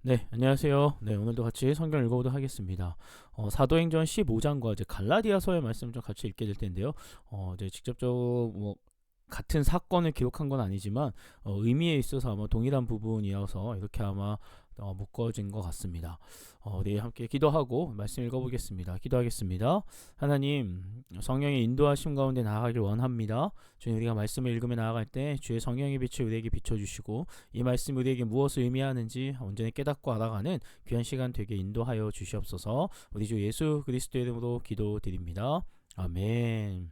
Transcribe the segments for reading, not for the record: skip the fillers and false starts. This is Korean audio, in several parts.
네, 안녕하세요. 네, 오늘도 같이 성경 읽어보도록 하겠습니다. 사도행전 15장과 이제 갈라디아서의 말씀을 좀 같이 읽게 될 텐데요. 이제 직접적으로 뭐 같은 사건을 기록한 건 아니지만 의미에 있어서 아마 동일한 부분이어서 이렇게 아마 묶어진 것 같습니다. 우리 함께 기도하고 말씀 읽어보겠습니다. 기도하겠습니다. 하나님, 성령의 인도하심 가운데 나아가길 원합니다. 주님, 우리가 말씀을 읽으며 나아갈 때 주의 성령의 빛을 우리에게 비춰주시고 이 말씀 우리에게 무엇을 의미하는지 온전히 깨닫고 알아가는 귀한 시간 되게 인도하여 주시옵소서. 우리 주 예수 그리스도의 이름으로 기도드립니다. 아멘.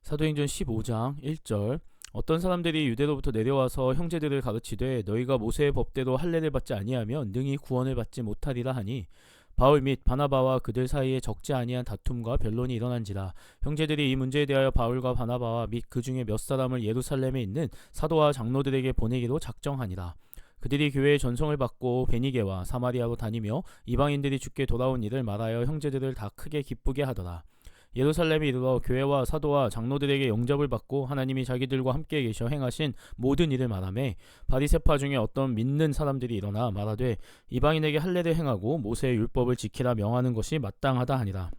사도행전 15장 1절. 어떤 사람들이 유대로부터 내려와서 형제들을 가르치되 너희가 모세의 법대로 할례를 받지 아니하면 능히 구원을 받지 못하리라 하니 바울 및 바나바와 그들 사이에 적지 아니한 다툼과 변론이 일어난지라. 형제들이 이 문제에 대하여 바울과 바나바와 및 그 중에 몇 사람을 예루살렘에 있는 사도와 장로들에게 보내기로 작정하니라. 그들이 교회의 전송을 받고 베니게와 사마리아로 다니며 이방인들이 주께 돌아온 일을 말하여 형제들을 다 크게 기쁘게 하더라. 예루살렘에 이르러 교회와 사도와 장로들에게 영접을 받고 하나님이 자기들과 함께 계셔 행하신 모든 일을 말하매 바리새파 중에 어떤 믿는 사람들이 일어나 말하되 이방인에게 할례를 행하고 모세의 율법을 지키라 명하는 것이 마땅하다 하니라.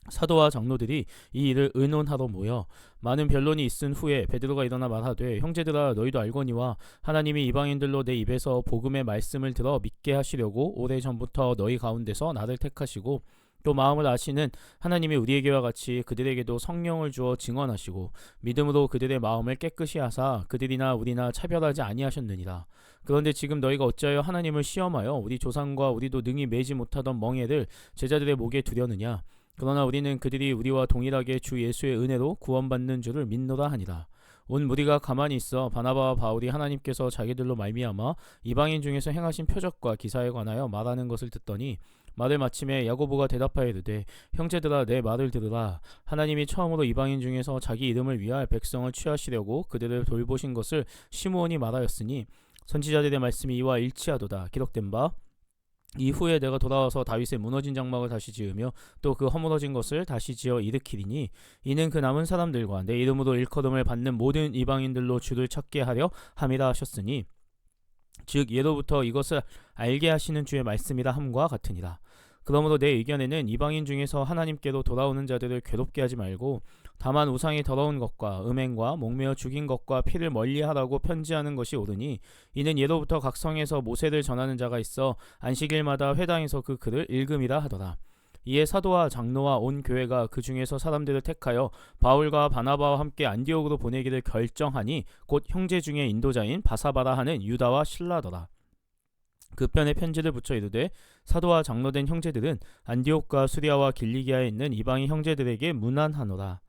사도와 장로들이 이 일을 의논하러 모여 많은 변론이 있은 후에 베드로가 일어나 말하되 형제들아 너희도 알거니와 하나님이 이방인들로 내 입에서 복음의 말씀을 들어 믿게 하시려고 오래전부터 너희 가운데서 나를 택하시고 또 마음을 아시는 하나님이 우리에게와 같이 그들에게도 성령을 주어 증언하시고 믿음으로 그들의 마음을 깨끗이 하사 그들이나 우리나 차별하지 아니하셨느니라. 그런데 지금 너희가 어찌하여 하나님을 시험하여 우리 조상과 우리도 능히 매지 못하던 멍에를 제자들의 목에 두려느냐. 그러나 우리는 그들이 우리와 동일하게 주 예수의 은혜로 구원받는 줄을 믿노라 하니라. 온 무리가 가만히 있어 바나바와 바울이 하나님께서 자기들로 말미암아 이방인 중에서 행하신 표적과 기사에 관하여 말하는 것을 듣더니 말을 마침에 야고보가 대답하여 이르되 형제들아 내 말을 들으라. 하나님이 처음으로 이방인 중에서 자기 이름을 위하여 백성을 취하시려고 그들을 돌보신 것을 시므온이 말하였으니 선지자들의 말씀이 이와 일치하도다. 기록된 바 이후에 내가 돌아와서 다윗의 무너진 장막을 다시 지으며 또 그 허물어진 것을 다시 지어 일으키리니 이는 그 남은 사람들과 내 이름으로 일컬음을 받는 모든 이방인들로 주를 찾게 하려 함이라 하셨으니 즉 예로부터 이것을 알게 하시는 주의 말씀이라 함과 같으니라. 그러므로 내 의견에는 이방인 중에서 하나님께로 돌아오는 자들을 괴롭게 하지 말고 다만 우상이 더러운 것과 음행과 목매어 죽인 것과 피를 멀리하라고 편지하는 것이 옳으니 이는 예로부터 각 성에서 모세를 전하는 자가 있어 안식일마다 회당에서 그 글을 읽음이라 하더라. 이에 사도와 장로와 온 교회가 그 중에서 사람들을 택하여 바울과 바나바와 함께 안디옥으로 보내기를 결정하니 곧 형제 중에 인도자인 바사바라 하는 유다와 실라더라. 그 편에 편지를 붙여 이르되 사도와 장로된 형제들은 안디옥과 수리아와 길리기아에 있는 이방인 형제들에게 문안하노라.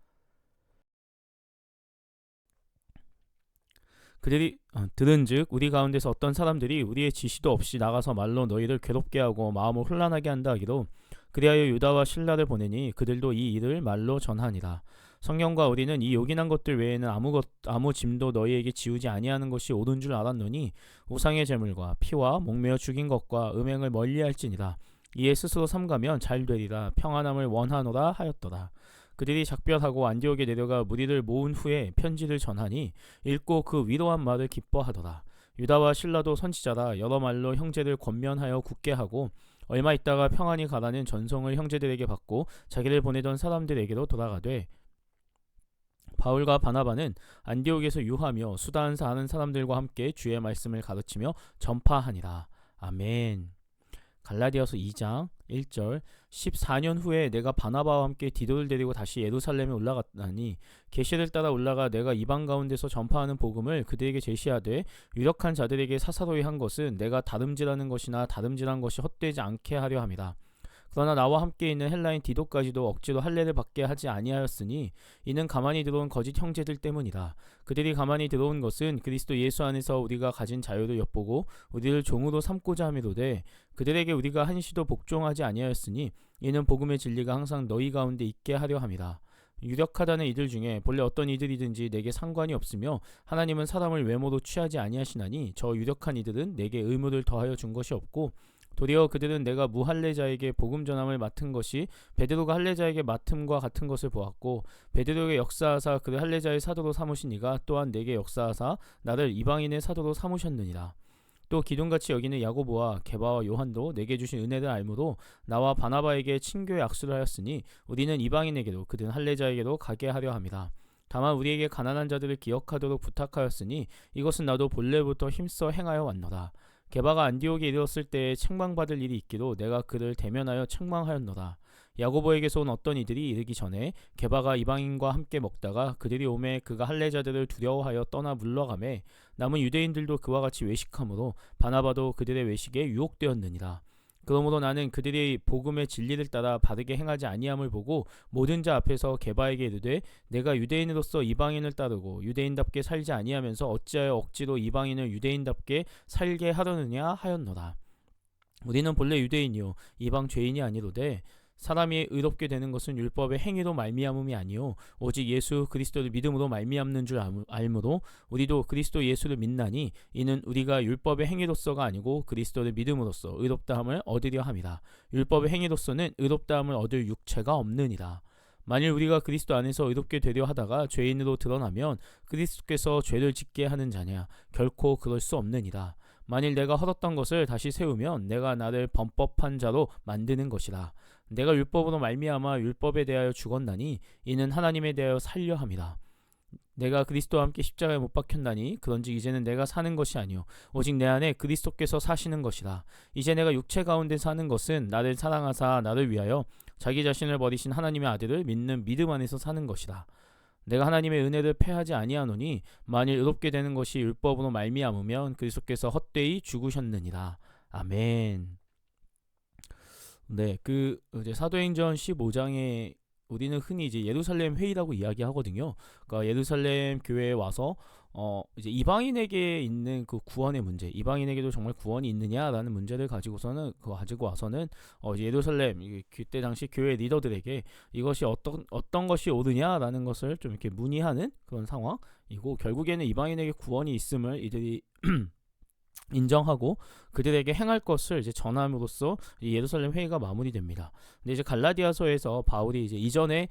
그들이 들은즉 우리 가운데서 어떤 사람들이 우리의 지시도 없이 나가서 말로 너희를 괴롭게 하고 마음을 혼란하게 한다 하기로 그리하여 유다와 실라를 보내니 그들도 이 일을 말로 전하니라. 성령과 우리는 이 요긴한 것들 외에는 아무 짐도 너희에게 지우지 아니하는 것이 옳은 줄 알았노니 우상의 제물과 피와 목매어 죽인 것과 음행을 멀리할지니라. 이에 스스로 삼가면 잘 되리라. 평안함을 원하노라 하였더라. 그들이 작별하고 안디옥에 내려가 무리를 모은 후에 편지를 전하니 읽고 그 위로한 말을 기뻐하더라. 유다와 실라도 선지자라 여러 말로 형제들 권면하여 굳게 하고 얼마 있다가 평안히 가라는 전송을 형제들에게 받고 자기를 보내던 사람들에게로 돌아가되 바울과 바나바는 안디옥에서 유하며 수다한사 하는 사람들과 함께 주의 말씀을 가르치며 전파하니라. 아멘. 갈라디아서 2장 1절. 14년 후에 내가 바나바와 함께 디도를 데리고 다시 예루살렘에 올라갔다니 계시를 따라 올라가 내가 이방 가운데서 전파하는 복음을 그들에게 제시하되 유력한 자들에게 사사로이 한 것은 내가 다름질하는 것이나 다름질한 것이 헛되지 않게 하려 함이라. 그러나 나와 함께 있는 헬라인 디도까지도 억지로 할례를 받게 하지 아니하였으니 이는 가만히 들어온 거짓 형제들 때문이라. 그들이 가만히 들어온 것은 그리스도 예수 안에서 우리가 가진 자유를 엿보고 우리를 종으로 삼고자 함이로되 그들에게 우리가 한시도 복종하지 아니하였으니 이는 복음의 진리가 항상 너희 가운데 있게 하려 함이라. 유력하다는 이들 중에 본래 어떤 이들이든지 내게 상관이 없으며 하나님은 사람을 외모로 취하지 아니하시나니 저 유력한 이들은 내게 의무를 더하여 준 것이 없고 도리어 그들은 내가 무할례자에게 복음 전함을 맡은 것이 베드로가 할례자에게 맡음과 같은 것을 보았고, 베드로에게 역사하사 그를 할례자의 사도로 삼으신 이가 또한 내게 역사하사 나를 이방인의 사도로 삼으셨느니라. 또 기둥같이 여기는 야고보와 게바와 요한도 내게 주신 은혜를 알므로 나와 바나바에게 친교의 악수를 하였으니, 우리는 이방인에게도 그들은 할례자에게도 가게 하려 함이라. 다만 우리에게 가난한 자들을 기억하도록 부탁하였으니 이것은 나도 본래부터 힘써 행하여 왔노라. 게바가 안디옥에 이르렀을 때에 책망받을 일이 있기로 내가 그를 대면하여 책망하였노라. 야고보에게서 온 어떤 이들이 이르기 전에 게바가 이방인과 함께 먹다가 그들이 오매 그가 할례자들을 두려워하여 떠나 물러가매 남은 유대인들도 그와 같이 외식하므로 바나바도 그들의 외식에 유혹되었느니라. 그러므로 나는 그들이 복음의 진리를 따라 바르게 행하지 아니함을 보고 모든 자 앞에서 게바에게 이르되, 내가 유대인으로서 이방인을 따르고 유대인답게 살지 아니하면서 어찌하여 억지로 이방인을 유대인답게 살게 하려느냐 하였노라. 우리는 본래 유대인이요 이방 죄인이 아니로되 사람이 의롭게 되는 것은 율법의 행위로 말미암음이 아니요 오직 예수 그리스도를 믿음으로 말미암는 줄 알므로 우리도 그리스도 예수를 믿나니 이는 우리가 율법의 행위로서가 아니고 그리스도를 믿음으로써 의롭다함을 얻으려 함이라. 율법의 행위로서는 의롭다함을 얻을 육체가 없느니라. 만일 우리가 그리스도 안에서 의롭게 되려 하다가 죄인으로 드러나면 그리스도께서 죄를 짓게 하는 자냐? 결코 그럴 수 없느니라. 만일 내가 헐었던 것을 다시 세우면 내가 나를 범법한 자로 만드는 것이라. 내가 율법으로 말미암아 율법에 대하여 죽었나니 이는 하나님에 대하여 살려 함이라. 내가 그리스도와 함께 십자가에 못 박혔나니 그런즉 이제는 내가 사는 것이 아니요 오직 내 안에 그리스도께서 사시는 것이라. 이제 내가 육체 가운데 사는 것은 나를 사랑하사 나를 위하여 자기 자신을 버리신 하나님의 아들을 믿는 믿음 안에서 사는 것이라. 내가 하나님의 은혜를 패하지 아니하노니 만일 의롭게 되는 것이 율법으로 말미암으면 그리스도께서 헛되이 죽으셨느니라. 아멘. 네, 이제 사도행전 15장에 우리는 흔히 이제 예루살렘 회의라고 이야기하거든요. 그러니까 예루살렘 교회에 와서 이제 이방인에게 있는 그 구원의 문제, 이방인에게도 정말 구원이 있느냐라는 문제를 가지고서는 그거 가지고 와서는 이제 예루살렘 그때 당시 교회 리더들에게 이것이 어떤 것이 옳으냐라는 것을 좀 이렇게 문의하는 그런 상황이고, 결국에는 이방인에게 구원이 있음을 이들이 인정하고 그들에게 행할 것을 이제 전함으로써 이 예루살렘 회의가 마무리됩니다. 근데 이제 갈라디아서에서 바울이 이제 이전에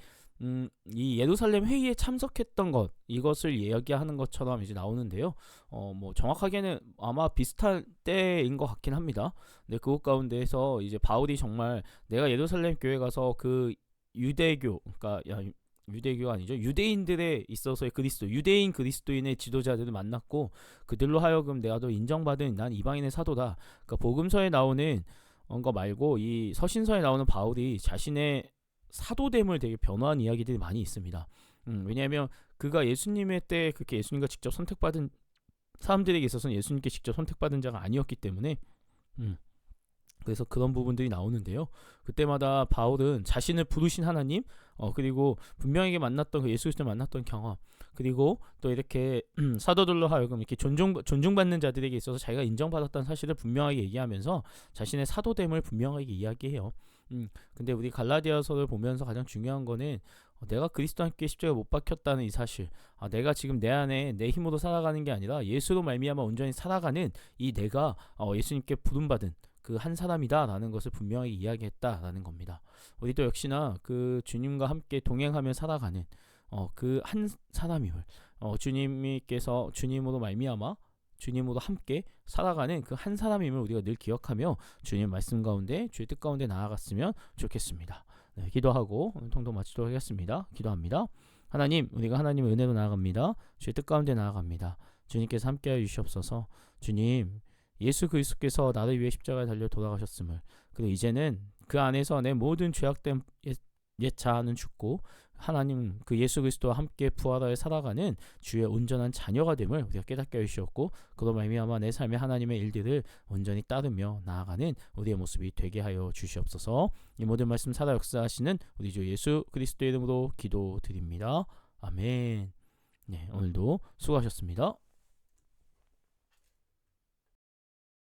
이 예루살렘 회의에 참석했던 것, 이것을 이야기하는 것처럼 이제 나오는데요. 뭐 정확하게는 아마 비슷한 때인 것 같긴 합니다. 근데 그것 가운데에서 이제 바울이 정말 내가 예루살렘 교회 가서 그 유대교, 그러니까 유대교가 아니죠. 유대인들에 있어서의 그리스도, 유대인 그리스도인의 지도자들을 만났고 그들로 하여금 내가 더 인정받은 난 이방인의 사도다. 그러니까 복음서에 나오는 거 말고 이 서신서에 나오는 바울이 자신의 사도됨을 되게 변화한 이야기들이 많이 있습니다. 왜냐하면 그가 예수님의 때 그렇게 예수님과 직접 선택받은 사람들에게 있어서는 예수님께 직접 선택받은 자가 아니었기 때문에 그래서 그런 부분들이 나오는데요. 그때마다 바울은 자신을 부르신 하나님, 그리고 분명하게 만났던 그 예수 그리스도를 만났던 경험, 그리고 또 이렇게 사도들로 하여금 이렇게 존중받는 자들에게 있어서 자기가 인정받았다는 사실을 분명하게 얘기하면서 자신의 사도됨을 분명하게 이야기해요. 근데 우리 갈라디아서를 보면서 가장 중요한 거는 내가 그리스도와 함께 십자가에 못 박혔다는 이 사실, 내가 지금 내 안에 내 힘으로 살아가는 게 아니라 예수로 말미암아 온전히 살아가는 이 내가 예수님께 부름받은 그 한 사람이다라는 것을 분명하게 이야기했다라는 겁니다. 우리도 역시나 그 주님과 함께 동행하며 살아가는 그 한 사람임을, 주님께서 주님으로 말미암아 주님으로 함께 살아가는 그 한 사람임을 우리가 늘 기억하며 주님 말씀 가운데 주의 뜻 가운데 나아갔으면 좋겠습니다. 네, 기도하고 통독 마치도록 하겠습니다. 기도합니다. 하나님, 우리가 하나님의 은혜로 나아갑니다. 주의 뜻 가운데 나아갑니다. 주님께서 함께하여 주시옵소서. 주님, 예수 그리스도께서 나를 위해 십자가에 달려 돌아가셨음을, 그리고 이제는 그 안에서 내 모든 죄악된 옛 자아는 죽고 하나님 그 예수 그리스도와 함께 부활하여 살아가는 주의 온전한 자녀가 됨을 우리가 깨닫게 해주셨고, 그로 말미암아 내 삶의 하나님의 일들을 온전히 따르며 나아가는 우리의 모습이 되게 하여 주시옵소서. 이 모든 말씀 살아 역사하시는 우리 주 예수 그리스도의 이름으로 기도드립니다. 아멘. 네, 오늘도 수고하셨습니다.